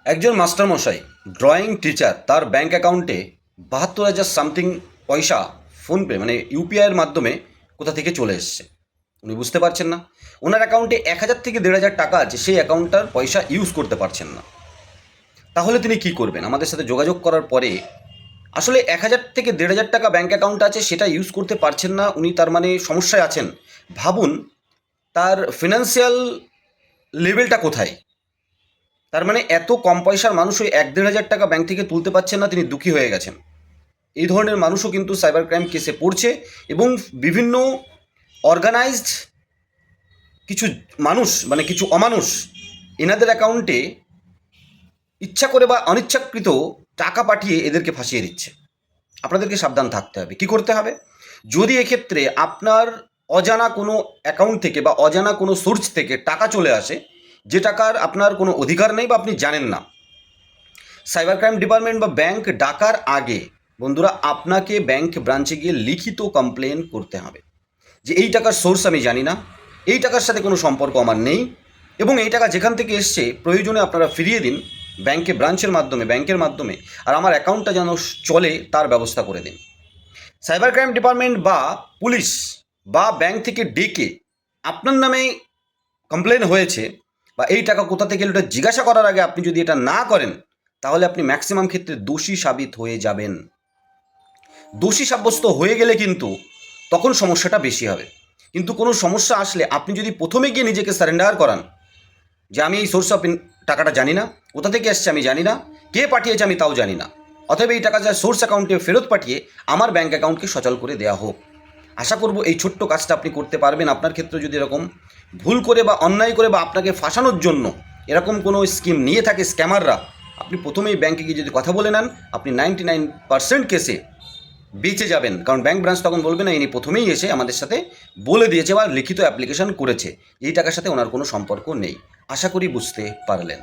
একজন মাস্টারমশাই drawing teacher তার ব্যাংক অ্যাকাউন্টে ৭২,০০০ সামথিং পয়সা ফোনপে মানে ইউপিআইয়ের মাধ্যমে কোথা থেকে চলে এসছে উনি বুঝতে পারছেন না। ওনার অ্যাকাউন্টে ১,০০০ থেকে ১,৫০০ টাকা আছে, সেই অ্যাকাউন্টটার পয়সা ইউজ করতে পারছেন না। তাহলে তিনি কি করবেন? আমাদের সাথে যোগাযোগ করার পরে আসলে ১,০০০ থেকে ১,৫০০ টাকা ব্যাংক অ্যাকাউন্ট আছে, সেটা ইউজ করতে পারছেন না উনি, তার মানে সমস্যায় আছেন। ভাবুন তার ফিনান্সিয়াল লেভেলটা কোথায়। তার মানে এত কম পয়সার মানুষ ওই ১,৫০০ টাকা ব্যাংক থেকে তুলতে পারছেন না, তিনি দুঃখী হয়ে গেছেন। এই ধরনের মানুষও কিন্তু সাইবার ক্রাইম কেসে পড়ছে এবং বিভিন্ন অর্গানাইজড কিছু মানুষ মানে কিছু অমানুষ এনাদের অ্যাকাউন্টে ইচ্ছা করে বা অনিচ্ছাকৃত টাকা পাঠিয়ে এদেরকে ফাঁসিয়ে দিচ্ছে। আপনাদেরকে সাবধান থাকতে হবে। কি করতে হবে? যদি এক্ষেত্রে আপনার অজানা কোনো অ্যাকাউন্ট থেকে বা অজানা কোনো সোর্স থেকে টাকা চলে আসে, যে টাকার আপনার কোনো অধিকার নেই বা আপনি জানেন না, সাইবার ক্রাইম ডিপার্টমেন্ট বা ব্যাংক ডাকার আগে বন্ধুরা আপনাকে ব্যাংক ব্রাঞ্চে গিয়ে লিখিত কমপ্লেন করতে হবে যে এই টাকার সোর্স আমি জানি না, এই টাকার সাথে কোনো সম্পর্ক আমার নেই এবং এই টাকা যেখান থেকে এসছে প্রয়োজনে আপনারা ফিরিয়ে দিন ব্যাংকের মাধ্যমে, আর আমার অ্যাকাউন্টটা যেন চলে তার ব্যবস্থা করে দিন। সাইবার ক্রাইম ডিপার্টমেন্ট বা পুলিশ বা ব্যাংক থেকে ডেকে আপনার নামে কমপ্লেন হয়েছে বা এই টাকা কোথা থেকে এলো এটা জিজ্ঞাসা করার আগে আপনি যদি এটা না করেন, তাহলে আপনি ম্যাক্সিমাম ক্ষেত্রে দোষী সাবিত হয়ে যাবেন। দোষী সাব্যস্ত হয়ে গেলে কিন্তু তখন সমস্যাটা বেশি হবে। কিন্তু কোনো সমস্যা আসলে আপনি যদি প্রথমে গিয়ে নিজেকে সারেন্ডার করান যে আমি এই সোর্স অফ টাকাটা জানি না, কোথা থেকে এসছে আমি জানি না, কে পাঠিয়েছে আমি তাও জানি না, অতএব এই টাকা যা সোর্স অ্যাকাউন্টে ফেরত পাঠিয়ে আমার ব্যাঙ্ক অ্যাকাউন্টকে সচল করে দেওয়া হোক। আশা করব এই ছোট্ট কাজটা আপনি করতে পারবেন। আপনার ক্ষেত্রে যদি এরকম ভুল করে বা অন্যায় করে বা আপনাকে ফাঁসানোর জন্য এরকম কোনো স্কিম নিয়ে থাকে স্ক্যামাররা, আপনি প্রথমেই ব্যাংকে গিয়ে যদি কথা বলে নেন, আপনি 99% কেসে বেঁচে যাবেন। কারণ ব্যাংক ব্রাঞ্চ তখন বলবে না ইনি প্রথমেই এসে আমাদের সাথে বলে দিয়েছে বা লিখিত অ্যাপ্লিকেশন করেছে, এই টাকার সাথে ওনার কোনো সম্পর্ক নেই। আশা করি বুঝতে পারলেন।